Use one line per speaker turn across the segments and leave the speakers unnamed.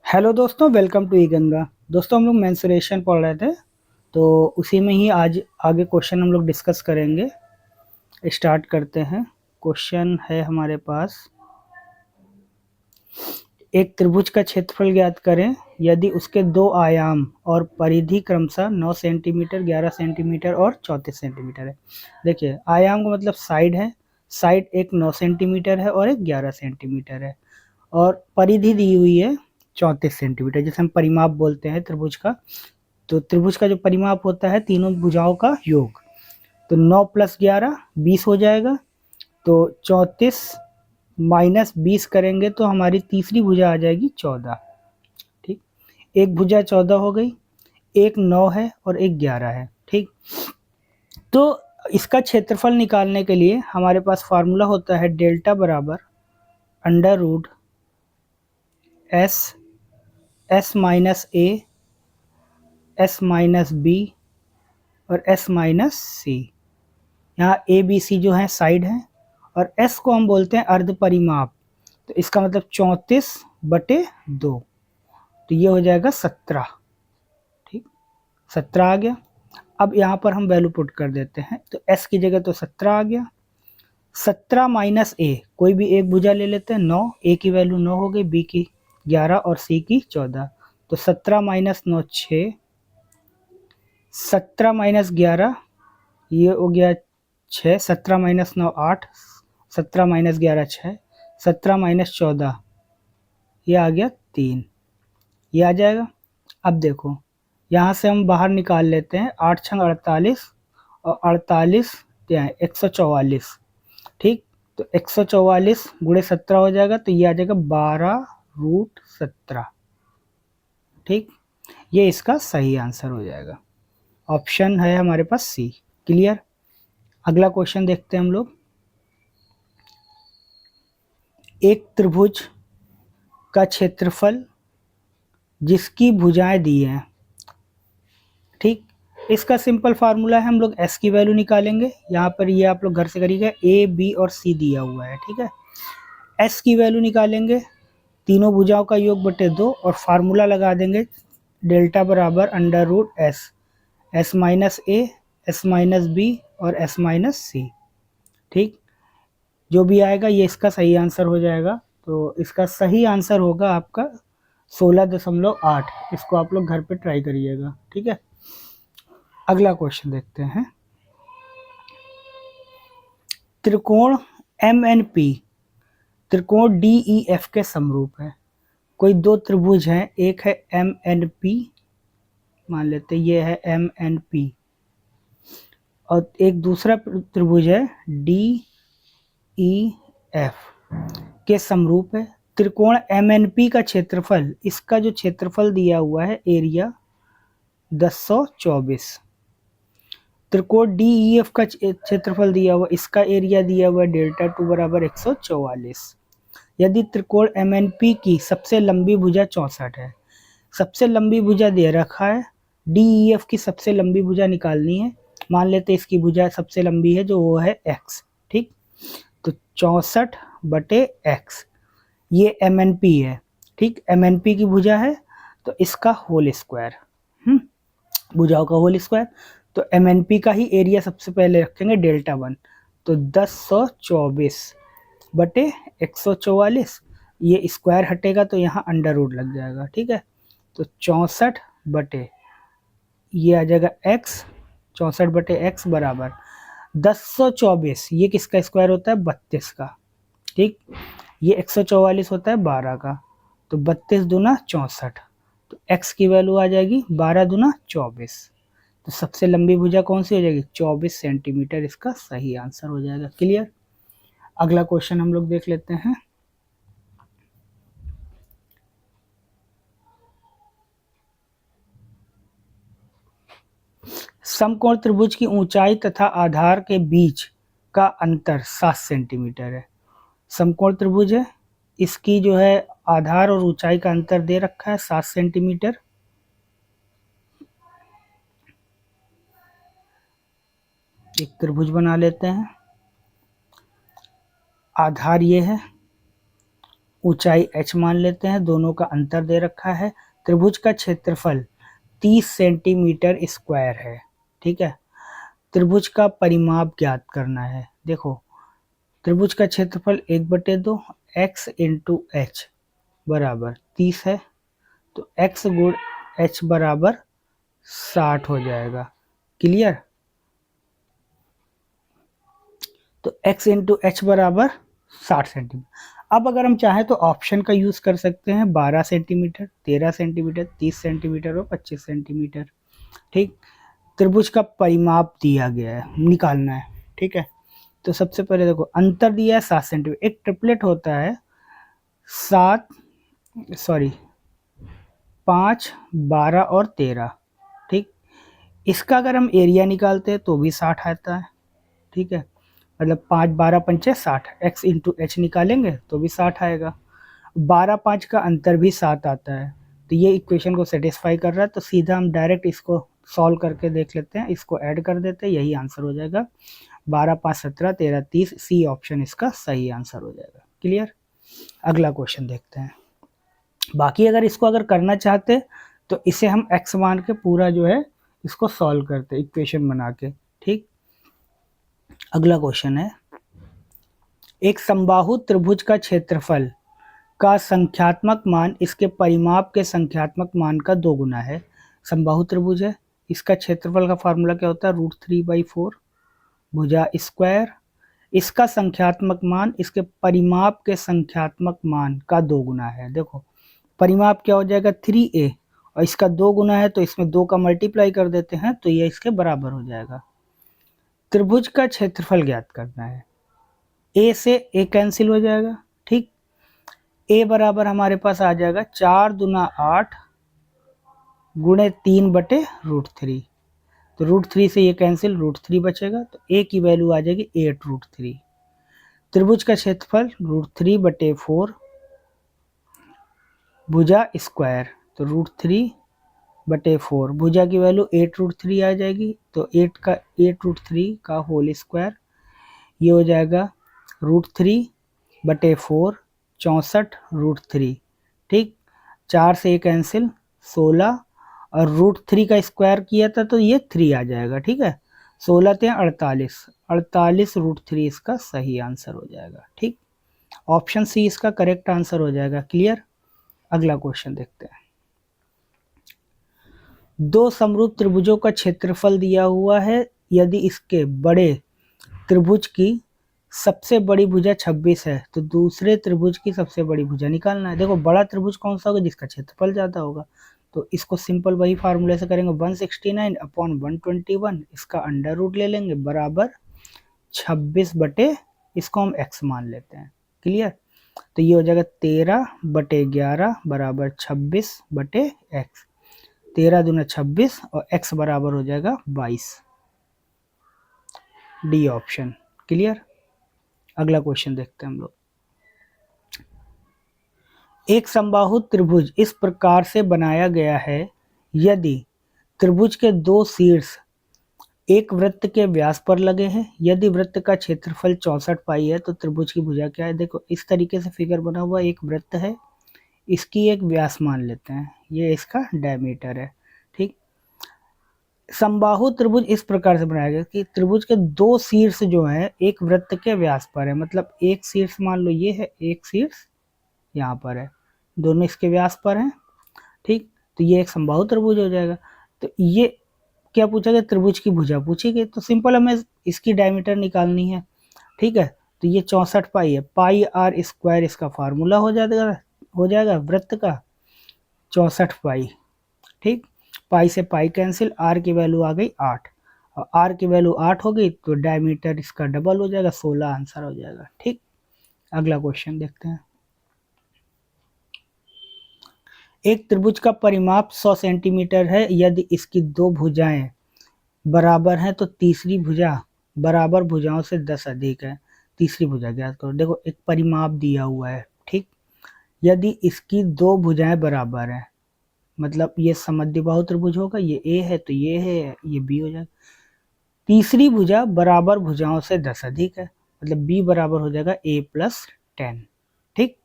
Hello दोस्तों, welcome to ई गंगा। दोस्तों, हम लोग मेंसुरेशन पढ़ रहे थे, तो उसी में ही आज आगे क्वेश्चन हम लोग डिस्कस करेंगे। स्टार्ट करते हैं। क्वेश्चन है हमारे पास, एक त्रिभुज का क्षेत्रफल ज्ञात करें यदि उसके दो आयाम और परिधि क्रमशः 9 सेंटीमीटर, 11 सेंटीमीटर और 34 सेंटीमीटर है। देखिए, आयाम का मतलब साइड है। साइड एक 9 सेंटीमीटर है और एक 11 सेंटीमीटर है, और परिधि दी हुई है 34 सेंटीमीटर, जैसे हम परिमाप बोलते हैं त्रिभुज का। तो त्रिभुज का जो परिमाप होता है तीनों भुजाओं का योग। तो 9 + 11 20 हो जाएगा। तो 34 - 20 करेंगे तो हमारी तीसरी भुजा आ जाएगी 14। ठीक, एक भुजा 14 हो गई, एक 9 है और एक 11 है। ठीक, तो इसका क्षेत्रफल निकालने के लिए हमारे पास फार्मूला होता है डेल्टा बराबर under root S minus A, S minus B और एस माइनस सी। यहाँ ए बी सी जो है साइड है, और एस को हम बोलते हैं अर्ध परिमाप। तो इसका मतलब 34/2, तो ये हो जाएगा 17। ठीक, 17 आ गया। अब यहाँ पर हम वैल्यू पुट कर देते हैं, तो एस की जगह तो 17 आ गया। 17 माइनस ए, कोई भी एक भुजा ले लेते हैं, 9। ए की वैल्यू 9 हो गई, बी की 11 और सी की 14। तो 17 - 9 6, 17 - 11 ये हो गया 6, 17 - 9 8, 17 - 11 6, 17 - 14 ये आ गया 3। ये आ जाएगा। अब देखो, यहाँ से हम बाहर निकाल लेते हैं, 8 × 48 और 48 क्या है 144। ठीक, तो 144 × 17 हो जाएगा, तो ये आ जाएगा 12√17। ठीक, ये इसका सही आंसर हो जाएगा। ऑप्शन है हमारे पास सी। क्लियर। अगला क्वेश्चन देखते हैं हम लोग। एक त्रिभुज का क्षेत्रफल जिसकी भुजाएं दी हैं। ठीक, इसका सिंपल फार्मूला है, हम लोग एस की वैल्यू निकालेंगे। यहाँ पर ये आप लोग घर से करिएगा, ए बी और सी दिया हुआ है। ठीक है, एस की वैल्यू निकालेंगे, तीनों भुजाओं का योग बटे 2, और फार्मूला लगा देंगे डेल्टा बराबर under root S, S minus A, S minus B और एस माइनस सी। ठीक, जो भी आएगा ये इसका सही आंसर हो जाएगा। तो इसका सही आंसर होगा आपका 16.8। इसको आप लोग घर पे ट्राई करिएगा। ठीक है, अगला क्वेश्चन देखते हैं। त्रिकोण एम एन पी त्रिकोण डी ई एफ के समरूप है। कोई दो त्रिभुज हैं, एक है एम एन पी, मान लेते ये है एम एन पी, और एक दूसरा त्रिभुज है डी ई एफ के समरूप है। त्रिकोण एम एन पी का क्षेत्रफल, इसका जो क्षेत्रफल दिया हुआ है एरिया 1024। त्रिकोण डी ई एफ का क्षेत्रफल दिया हुआ, इसका एरिया दिया हुआ है डेल्टा 2 बराबर 144। यदि त्रिकोण एम एन पी की सबसे लंबी भुजा 64 है, सबसे लंबी भुजा दे रखा है, डी ई एफ की सबसे लंबी भुजा निकालनी है। मान लेते इसकी भुजा सबसे लंबी है, जो वो है एक्स। ठीक, तो 64/x, ये एम एन पी है। ठीक, एम एन पी की भुजा है, तो इसका होल स्क्वायर, भुजाओं का होल स्क्वायर। तो एम एन पी का ही एरिया सबसे पहले रखेंगे डेल्टा 1, तो 1024/144। ये स्क्वायर हटेगा तो यहाँ अंडर रूट लग जाएगा। ठीक है, तो 64 बटे ये आ जाएगा x, 64/x बराबर 1024। ये किसका स्क्वायर होता है? 32 का। ठीक, ये 144 होता है 12 का, तो 32 दूना 64, तो x की वैल्यू आ जाएगी 12 दूना 24। तो सबसे लंबी भुजा कौन सी हो जाएगी? 24 सेंटीमीटर इसका सही आंसर हो जाएगा। क्लियर। अगला क्वेश्चन हम लोग देख लेते हैं। समकोण त्रिभुज की ऊंचाई तथा आधार के बीच का अंतर 7 सेंटीमीटर है। समकोण त्रिभुज है, इसकी जो है आधार और ऊंचाई का अंतर दे रखा है 7 सेंटीमीटर। एक त्रिभुज बना लेते हैं। आधार ये है ऊंचाई h मान लेते हैं, दोनों का अंतर दे रखा है। त्रिभुज का क्षेत्रफल 30 सेंटीमीटर स्क्वायर है। ठीक है, त्रिभुज का परिमाप ज्ञात करना है। देखो, त्रिभुज का क्षेत्रफल 1/2 x इंटू एच बराबर 30 है, तो x गुण h बराबर 60 हो जाएगा। क्लियर? तो x इंटू एच बराबर 60 सेंटीमीटर। अब अगर हम चाहें तो ऑप्शन का यूज कर सकते हैं, 12 सेंटीमीटर, 13 सेंटीमीटर, 30 सेंटीमीटर और 25 सेंटीमीटर। ठीक, त्रिभुज का परिमाप दिया गया है, निकालना है। ठीक है, तो सबसे पहले देखो, अंतर दिया है 7 सेंटीमीटर। एक ट्रिपलेट होता है 5, 12 और 13। ठीक, इसका अगर हम एरिया निकालते हैं तो भी 60 आता है। ठीक है, मतलब 5, 12 पंचे 60, x इंटू एच निकालेंगे तो भी 60 आएगा। 12, 5 का अंतर भी 7 आता है, तो ये इक्वेशन को सेटिस्फाई कर रहा है। तो सीधा हम डायरेक्ट इसको सॉल्व करके देख लेते हैं, इसको ऐड कर देते हैं, यही आंसर हो जाएगा। 12, 5, 17, 13, 30, सी ऑप्शन इसका सही आंसर हो जाएगा। क्लियर? अगला क्वेश्चन देखते हैं। बाकी अगर इसको अगर करना चाहते तो इसे हम x मान के पूरा जो है इसको सॉल्व करते इक्वेशन बना के। ठीक, अगला क्वेश्चन है, एक समबाहु त्रिभुज का क्षेत्रफल का संख्यात्मक मान इसके परिमाप के संख्यात्मक मान का 2 गुना है। समबाहु त्रिभुज है, इसका क्षेत्रफल का फार्मूला क्या होता है? √3/4 भुजा स्क्वायर। इसका संख्यात्मक मान इसके परिमाप के संख्यात्मक मान का 2 गुना है। देखो, परिमाप क्या हो जाएगा? 3a, और इसका 2 गुना है तो इसमें 2 का मल्टीप्लाई कर देते हैं तो ये इसके बराबर हो जाएगा। त्रिभुज का क्षेत्रफल ज्ञात करना है। a से a कैंसिल हो जाएगा। ठीक, a बराबर हमारे पास आ जाएगा 4 दूना 8 गुणे 3/√3। तो √3 से ये कैंसिल, √3 बचेगा, तो a की वैल्यू आ जाएगी 8√3। त्रिभुज का क्षेत्रफल √3/4 भुजा स्क्वायर, तो √3/4 भुजा की वैल्यू 8√3 आ जाएगी, तो 8√3 का होल स्क्वायर, ये हो जाएगा √3/4 64√3। ठीक, 4 से ये कैंसिल 16, और √3 का स्क्वायर किया था तो ये 3 आ जाएगा। ठीक है, 16 × 48, 48√3 इसका सही आंसर हो जाएगा। ठीक, ऑप्शन सी इसका करेक्ट आंसर हो जाएगा। क्लियर? अगला क्वेश्चन देखते हैं। दो समरूप त्रिभुजों का क्षेत्रफल दिया हुआ है, यदि इसके बड़े त्रिभुज की सबसे बड़ी भुजा 26 है तो दूसरे त्रिभुज की सबसे बड़ी भुजा निकालना है। देखो, बड़ा त्रिभुज कौन सा होगा? जिसका क्षेत्रफल ज्यादा होगा। तो इसको सिंपल वही फार्मूले से करेंगे, 169/121, इसका अंडर रूट ले लेंगे बराबर 26 इसको हम x मान लेते हैं। क्लियर? तो ये हो जाएगा 13/11 बराबर 26/x। 13 दूना 26 और x बराबर हो जाएगा 22। D option. क्लियर? अगला क्वेश्चन देखते हैं हम लोग। एक समबाहु त्रिभुज इस प्रकार से बनाया गया है, यदि त्रिभुज के 2 शीर्ष एक वृत्त के व्यास पर लगे हैं, यदि वृत्त का क्षेत्रफल 64 पाई है तो त्रिभुज की भुजा क्या है? देखो, इस तरीके से फिगर बना हुआ एक वृत्त है, इसकी एक व्यास मान लेते हैं, ये इसका डायमीटर है। ठीक, समबाहु त्रिभुज इस प्रकार से बनाया गया कि त्रिभुज के 2 शीर्ष जो है एक वृत्त के व्यास पर है, मतलब एक शीर्ष मान लो ये है, एक शीर्ष यहाँ पर है, दोनों इसके व्यास पर हैं। ठीक, तो ये एक समबाहु त्रिभुज हो जाएगा। तो ये क्या पूछा गया? त्रिभुज की भुजा पूछी गई, तो सिंपल हमें इसकी डायमीटर निकालनी है। ठीक है, तो ये 64 पाई है, पाई r स्क्वायर इसका फार्मूला हो जाएगा वृत्त का 64 पाई। ठीक, पाई से पाई कैंसिल, r की वैल्यू आ गई 8, और r की वैल्यू 8 हो गई तो डायमीटर इसका डबल हो जाएगा, 16 आंसर हो जाएगा। ठीक, अगला क्वेश्चन देखते हैं। एक त्रिभुज का परिमाप 100 सेंटीमीटर है, यदि इसकी 2 भुजाएं बराबर हैं तो तीसरी भुजा बराबर भुजाओं से 10 अधिक है। तीसरी भुजा ज्ञात करो। देखो, एक परिमाप दिया हुआ है। ठीक, यदि इसकी 2 भुजाएं बराबर हैं, मतलब ये समद्विबाहु त्रिभुज होगा, ये ए है तो ये है, ये बी हो जाएगा। तीसरी भुजा बराबर भुजाओं से 10 अधिक है, मतलब बी बराबर हो जाएगा a + 10। ठीक,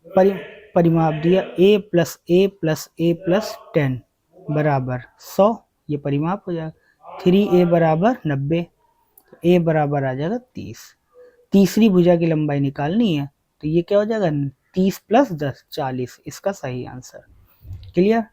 परिमाप दिया a plus A plus A plus 10 बराबर 100, ये परिमाप हो जाएगा। 3a बराबर 90, a बराबर आ जाएगा 30। तीसरी भुजा की लंबाई निकालनी है, तो ये क्या हो जाएगा 30 प्लस 10 40, इसका सही आंसर। क्लियर।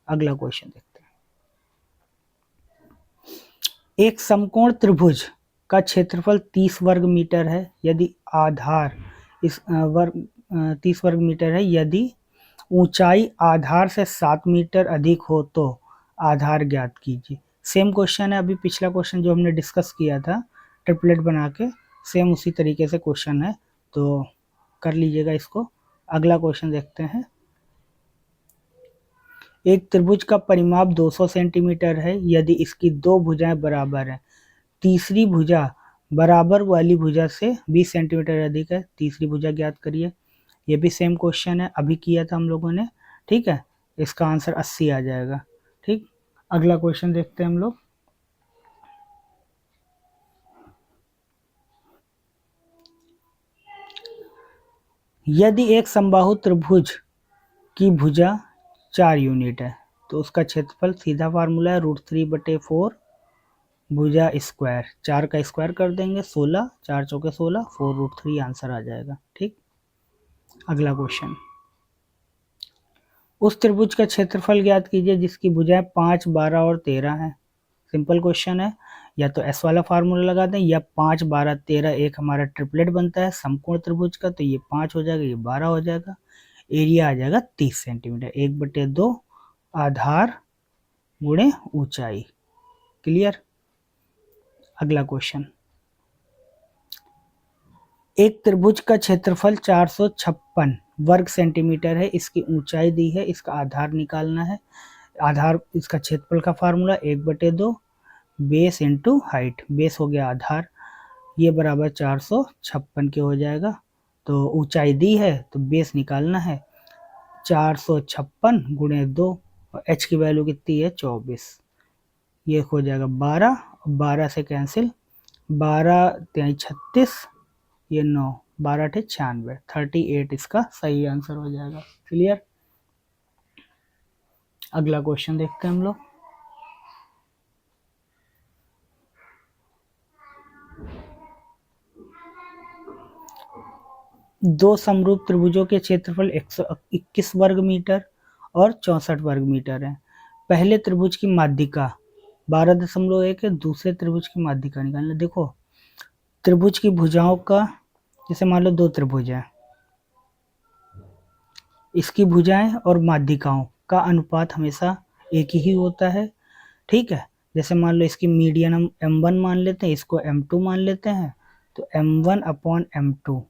अगला क्वेश्चन देखते हैं। एक समकोण त्रिभुज का क्षेत्रफल 30 वर्ग मीटर है यदि आधार इस वर्ग 30 वर्ग मीटर है, यदि ऊंचाई आधार से 7 मीटर अधिक हो तो आधार ज्ञात कीजिए। सेम क्वेश्चन है, अभी पिछला क्वेश्चन जो हमने डिस्कस किया था ट्रिपलेट बना के, सेम उसी तरीके से क्वेश्चन है, तो कर लीजिएगा इसको। अगला क्वेश्चन देखते हैं। एक त्रिभुज का परिमाप 200 सेंटीमीटर है यदि इसकी दो भुजाएं बराबर हैं। तीसरी भुजा बराबर वाली भुजा से 20 सेंटीमीटर अधिक है, तीसरी भुजा ज्ञात करिए। ये भी सेम क्वेश्चन है, अभी किया था हम लोगों ने, ठीक है। इसका आंसर 80 आ जाएगा, ठीक। अगला क्वेश्चन देखते हैं हम लोग। यदि एक समबाहु त्रिभुज की भुजा 4 यूनिट है तो उसका क्षेत्रफल, सीधा फार्मूला है √3/4 भुजा स्क्वायर, 4 का स्क्वायर कर देंगे 16, 4 चौके 16, 4√3 आंसर आ जाएगा, ठीक। अगला क्वेश्चन। उस त्रिभुज का क्षेत्रफल ज्ञात कीजिए जिसकी भुजाएं 5, 12 और 13 हैं। सिंपल क्वेश्चन है, या तो एस वाला फार्मूला लगा दें या 5, 12, 13 एक हमारा ट्रिपलेट बनता है समकोण त्रिभुज का, तो ये 5 हो जाएगा, ये 12 हो जाएगा। एरिया आ जाएगा 30 सेंटीमीटर, 1/2 आधार गुणे ऊंचाई। क्लियर। अगला क्वेश्चन। एक त्रिभुज का क्षेत्रफल 456 वर्ग सेंटीमीटर है, इसकी ऊंचाई दी है, इसका आधार निकालना है। आधार, इसका क्षेत्रफल का formula 1/2 base into height, base हो गया आधार, ये बराबर 456 के हो जाएगा। तो ऊंचाई दी है तो बेस निकालना है, 456 गुणे 2, और एच की वैल्यू कितनी है 24, ये हो जाएगा 12, 12 से कैंसिल, 12 36, ये 9, 12 × 96, 38 इसका सही आंसर हो जाएगा। क्लियर। अगला क्वेश्चन देखते हैं हम लोग। दो समरूप त्रिभुजों के क्षेत्रफल 121 वर्ग मीटर और 64 वर्ग मीटर है। पहले त्रिभुज की माध्यिका 12.1 है, दूसरे त्रिभुज की माध्यिका निकालना। देखो त्रिभुज की भुजाओं का, जैसे मान लो दो त्रिभुज है, इसकी भुजाएं और माध्यिकाओं का अनुपात हमेशा एक ही होता है, ठीक है। जैसे मान लो इसकी मीडियन हम m1 मान लेते हैं, इसको m2 मान लेते हैं, तो m1/m2,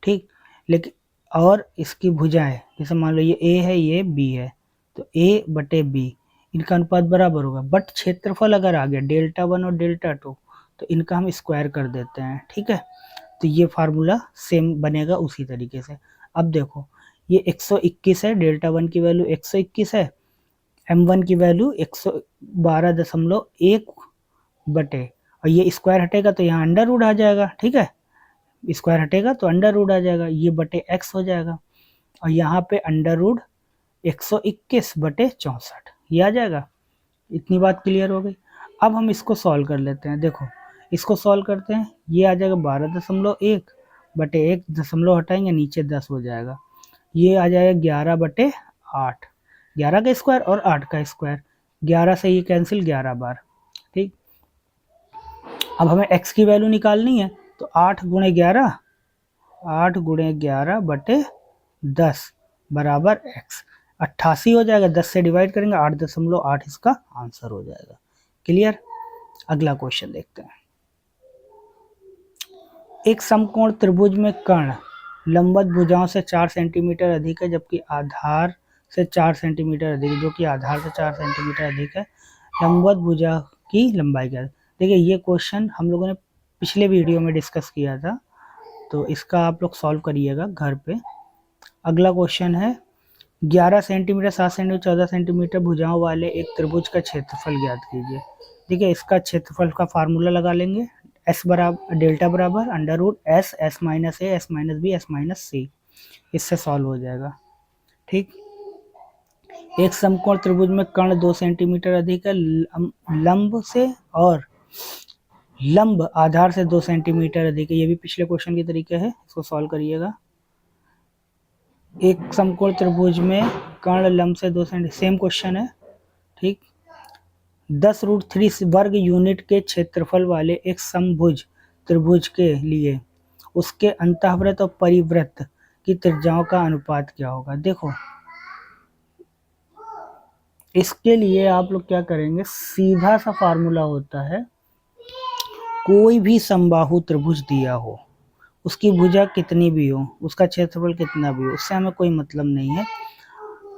ठीक। लेकिन और इसकी भुजाएं, जैसे मान लो ये a है ये b है, तो a/b इनका अनुपात बराबर होगा, बट क्षेत्रफल अगर आ गया Δ1 और Δ2 तो इनका हम स्क्वायर कर देते हैं, ठीक है। तो ये फार्मूला सेम बनेगा उसी तरीके से। अब देखो ये 121 है, Δ1 की वैल्यू 121 है, m1 की वैल्यू 112.1 बटे, और ये स्क्वायर हटेगा तो यहाँ अंडर रूट आ जाएगा, ठीक है। स्क्वायर हटेगा तो अंडर रूट आ जाएगा, ये बटे x हो जाएगा, और यहाँ पे अंडर रूट 121/64 ये आ जाएगा। इतनी बात क्लियर हो गई। अब हम इसको सॉल्व कर लेते हैं। देखो इसको सॉल्व करते हैं, ये आ जाएगा 12.1 बटे 1 दशमलव हटाएंगे नीचे 10 हो जाएगा, ये आ जाएगा 11/8, 11 का स्क्वायर और 8 का स्क्वायर, 11 से ये कैंसिल 11 बार, ठीक। अब हमें x की वैल्यू निकालनी है, तो 8 × 11, 8 × 11/10 बराबर x, 88 हो जाएगा, 10 से डिवाइड करेंगे 8.8 इसका आंसर हो जाएगा। क्लियर। अगला क्वेश्चन देखते हैं। एक समकोण त्रिभुज में कर्ण लंबवत भुजाओं से 4 सेंटीमीटर अधिक है, जबकि आधार से 4 सेंटीमीटर अधिक, जो कि आधार से 4 सेंटीमीटर अधिक है। लंबवत भुजा की लंबाई क्या है। देखिए ये क्वेश्चन हम लोगों ने पिछले वीडियो में डिस्कस किया था, तो इसका आप लोग सॉल्व करिएगा घर पे। अगला क्वेश्चन है 11 सेंटीमीटर, 7 सेंटीमीटर, 14 सेंटीमीटर भुजाओं वाले एक त्रिभुज का क्षेत्रफल ज्ञात कीजिए। देखिए इसका क्षेत्रफल का फार्मूला लगा लेंगे, एस बराबर डेल्टा बराबर under root S, S minus A, S minus B, S minus C. इससे सॉल्व हो जाएगा। ठीक, एक समकोण त्रिभुज में कर्ण 2 सेंटीमीटर अधिक है लंब से और लंब आधार से 2 सेंटीमीटर अधिक है। ये भी पिछले क्वेश्चन के तरीके है, इसको सॉल्व करिएगा। एक समकोण त्रिभुज में कर्ण लंब से 2 सेंटीमीटर, सेम क्वेश्चन है। ठीक, 10√3 वर्ग यूनिट के क्षेत्रफल वाले एक समभुज त्रिभुज के लिए उसके अंतःवृत्त और परिवृत्त की त्रिज्याओं का अनुपात क्या होगा। देखो इसके लिए आप लोग क्या करेंगे, सीधा सा फार्मूला होता है, कोई भी समबाहु त्रिभुज दिया हो, उसकी भुजा कितनी भी हो, उसका क्षेत्रफल कितना भी हो, उससे हमें कोई मतलब नहीं है।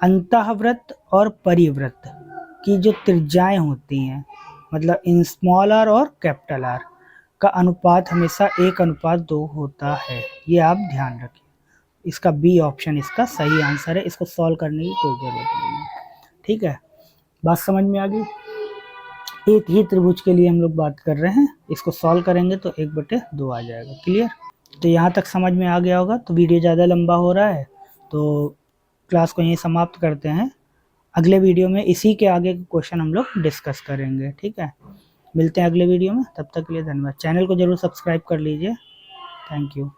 अंतःवृत्त और परिवृत्त की जो त्रिज्याएं होती हैं, मतलब इन स्मॉल आर और कैपिटल आर का अनुपात हमेशा 1:2 होता है। ये आप ध्यान रखिए। इसका बी ऑप्शन इसका सही आंसर है। इसको सॉल्व करने की कोई जरूरत नहीं है। ठीक है, बात समझ में आ गई। एक ही त्रिभुज के लिए हम लोग बात कर रहे हैं, इसको सॉल्व करेंगे तो 1/2 आ जाएगा। क्लियर? तो यहाँ तक समझ में आ गया होगा। तो वीडियो ज़्यादा लंबा हो रहा है तो क्लास को यहीं समाप्त करते हैं। अगले वीडियो में इसी के आगे क्वेश्चन हम लोग डिस्कस करेंगे। ठीक है, मिलते हैं अगले वीडियो में। तब तक के लिए धन्यवाद। चैनल को जरूर सब्सक्राइब कर लीजिए। Thank you.